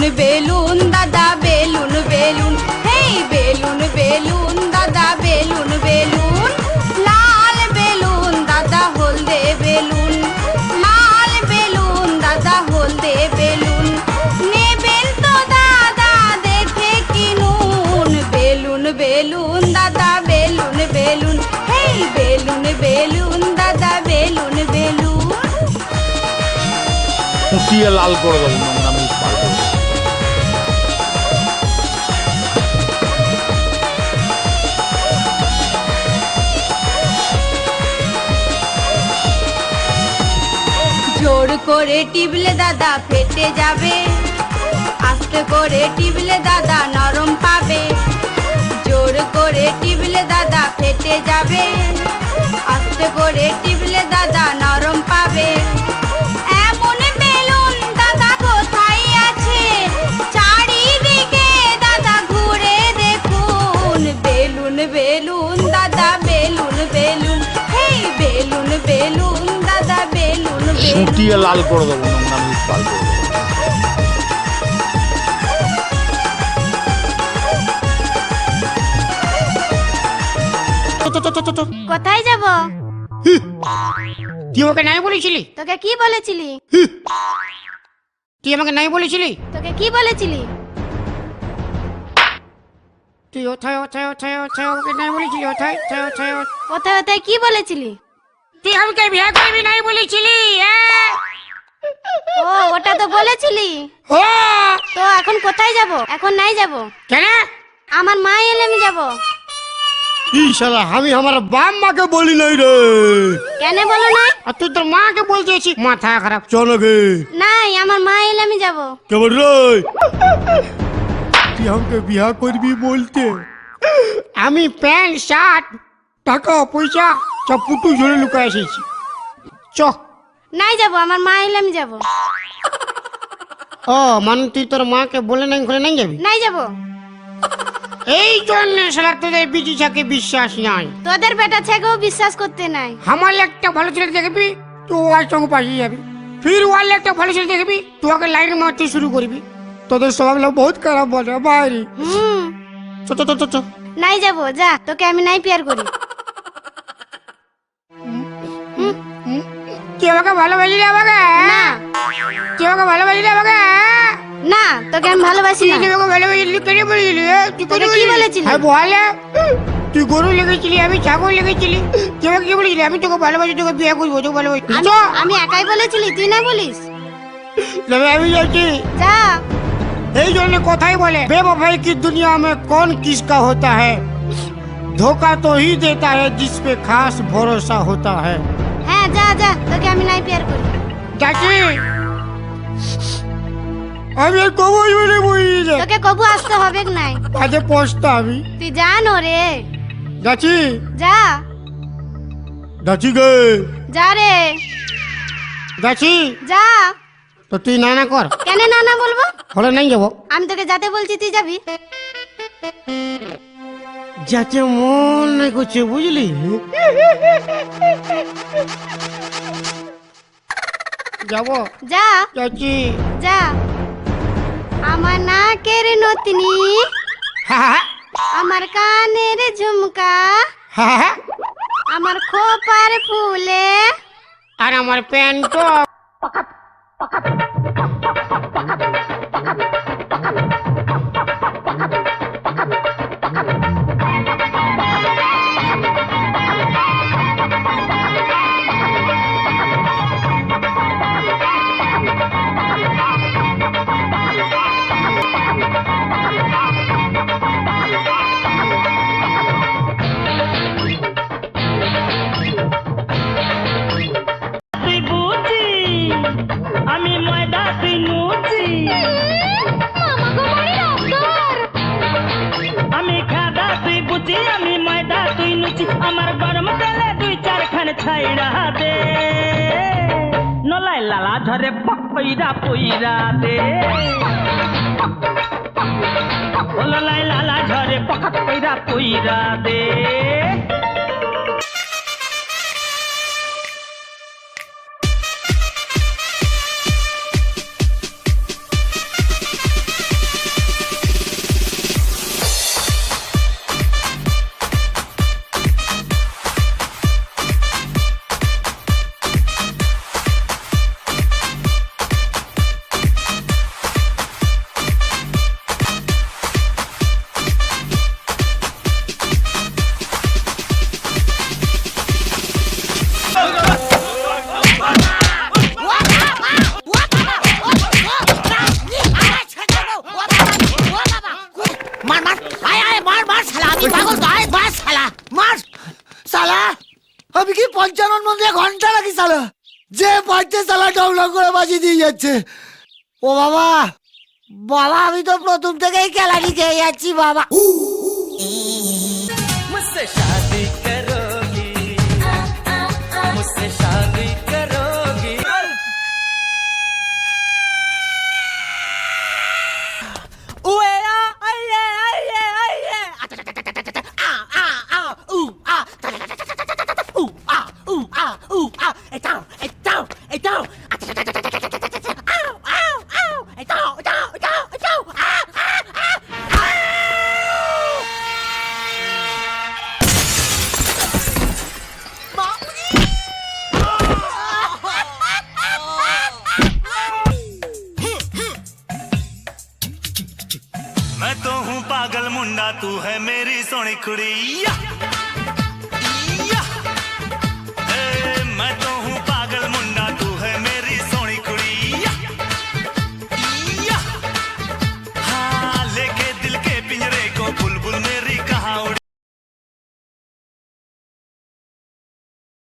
Balloon balloon দাদা balloon balloon, হেই balloon balloon দাদা balloon balloon, লাল balloon দাদা হলদে বেলুন, লাল বেলুন দাদা হলদে বেলুন, নেবেন তো দাদা দেখে কিনুন, বেলুন বেলুন দাদা বেলুন বেলুন, হেই বেলুন বেলুন দাদা বেলুন বেলুন। ফুটিয়ে লাল করে দেবো, নোংরামি পারবো। জোর করে টিপলে দাদা ফেটে যাবে, আস্তে করে টিপলে দাদা নরম পাবে, জোর করে টিপলে দাদা ফেটে যাবে, আস্তে করে টিপলে দাদা নরম পাবে। এমন বেলুন দাদা কোথায় আছে, চারিদিকে দাদা ঘুরে দেখুন, বেলুন বেলুন দাদা বেলুন বেলুন, হেই বেলুন বেলুন দাদা বেলুন বেলুন। ফুটিয়ে লাল করে দেবো, নোংরামি পারবো। কোথায় যাব? তুই আমাকে নাই বলেছিলি? তোকে কি বলেছিলি? তুই আমাকে নাই বলেছিলি? তোকে কি বলেছিলি? তুই ওথায় ওথায় ওথায় ওথায় আমাকে নাই বলেছিলি? ওথায় ওথায় ওথায় কোথায় কোথায় কি বলেছিলি? তুই আমাকে বিয়ে করবি নাই বলেছিলি? ও ওটা তো বলেছিলি। তো এখন কোথায় যাব? এখন নাই যাব। কেন? আমার মা এলে আমি যাব। শালা আমি আমার বাপ মাকে বলি নাই রে। কেন বলো না? আর তুই তোর মাকে বলতেছি? মাথা খারাপ। চলো গে। নাই আমার মা এলে আমি যাব। কেমন রে? তুই আমাকে বিয়া করবি বলতে আমি প্যান্ট শার্ট টাকা পয়সা সব পুটু ঝরে লুকায় এসেছি। চ। নাই যাব, আমার মা এলে আমি যাব। ও মানে তুই তোর মাকে বলে নাই ঘরে নাই যাবি? নাই যাব। এই জন্য শালা তোদের বিজি থাকে বিশ্বাস নাই। তোদের বেটা ছেকেও বিশ্বাস করতে নাই। আমার একটা ভালো ছেলে দেখবি তুই ওর সঙ্গে পাশে যাবি, ফির ওয়ার একটা ভালো ছেলে দেখবি তুই ওকে লাইন মারতে শুরু করবি। তোদের স্বভাব বহুত খারাপ বলে বাইরে। চ চ চ চ। নাই যাব, যা তোকে আমি নাই পেয়ার করি। তুই আমাকে ভালোবাসিলি? আমাকে না তুই আমাকে ভালোবাসিলি? আমাকে না, তোকে আমি ভালোবাসি না। তুই আমাকে ভালোবাসিলি কেন বলেছিলি? তুই তোকে কি বলেছিলি? হ্যাঁ বলে তুই গরু লেগেছিলি, আমি ছাগল লেগেছিলি। তুই আমাকে কি বলেছিলি? আমি তোকে ভালোবাসি, তোকে বিয়ে করবো, তোকে ভালোবাসি। আমি একাই বলেছিলি, তুই না বলিস? আমি যাচ্ছি। যা। এই জন্য কথাই বলে बेवफाई की दुनिया में कौन किसका होता है, धोखा तो ही देता है जिस पे खास भरोसा होता है। হ্যাঁ যা যা, তোকে আমি নাই পেয়ার করি। চাচি আমি আর কবই বলে বইলে তোকে কবু আসতে হবে নাই। কাজে পৌঁছতে আমি তুই জানো রে। যাচ্ছি। যা যাচ্ছি গে। যা রে যাচ্ছি। যা। তো তুই না না কর। কেন না না বলবো? হলে নাই যাবো। আমি তোকে যেতে বলছি, তুই যাবি। যাতে মন নাই করছে বুঝলি। যাবো। যা যাচ্ছি। যা। আমার নাকের নতনি, হ্যাঁ আমার কানের ঝুমকা, হ্যাঁ আমার খোপার ফুলে, আর আমার প্যান্ট আমি ময়দা তুই নুচি, আমি খাদা তুই বুঝি, আমি ময়দা তুই নুচি, আমার গরম তেলে দুই চারখান ছাইড়া দে, নলাই লালা ঝরে পকইরা পইরা দে, নলাই লালা ঝরে পকইরা পইরা দে। পঞ্চানন মন্দিরে ঘন্টা নাকি সালা, যে পারছে সালা ডাউনলোড করে বাজিয়ে দিয়ে যাচ্ছে। ও বাবা, বাবা আমি তো প্রথম থেকেই খেলাটি খেয়ে যাচ্ছি বাবা। मुझसे शादी करोगी, मुझसे शादी करोगी। ओए आ आये आये आये आ आ आ ऊ आ ऊ आ ऊ आ ऊ आ it down it down it down ow ow ow it down it down it down it down मैं तो हूँ पागल मुंडा, तू है मेरी सोनी कुड़ी।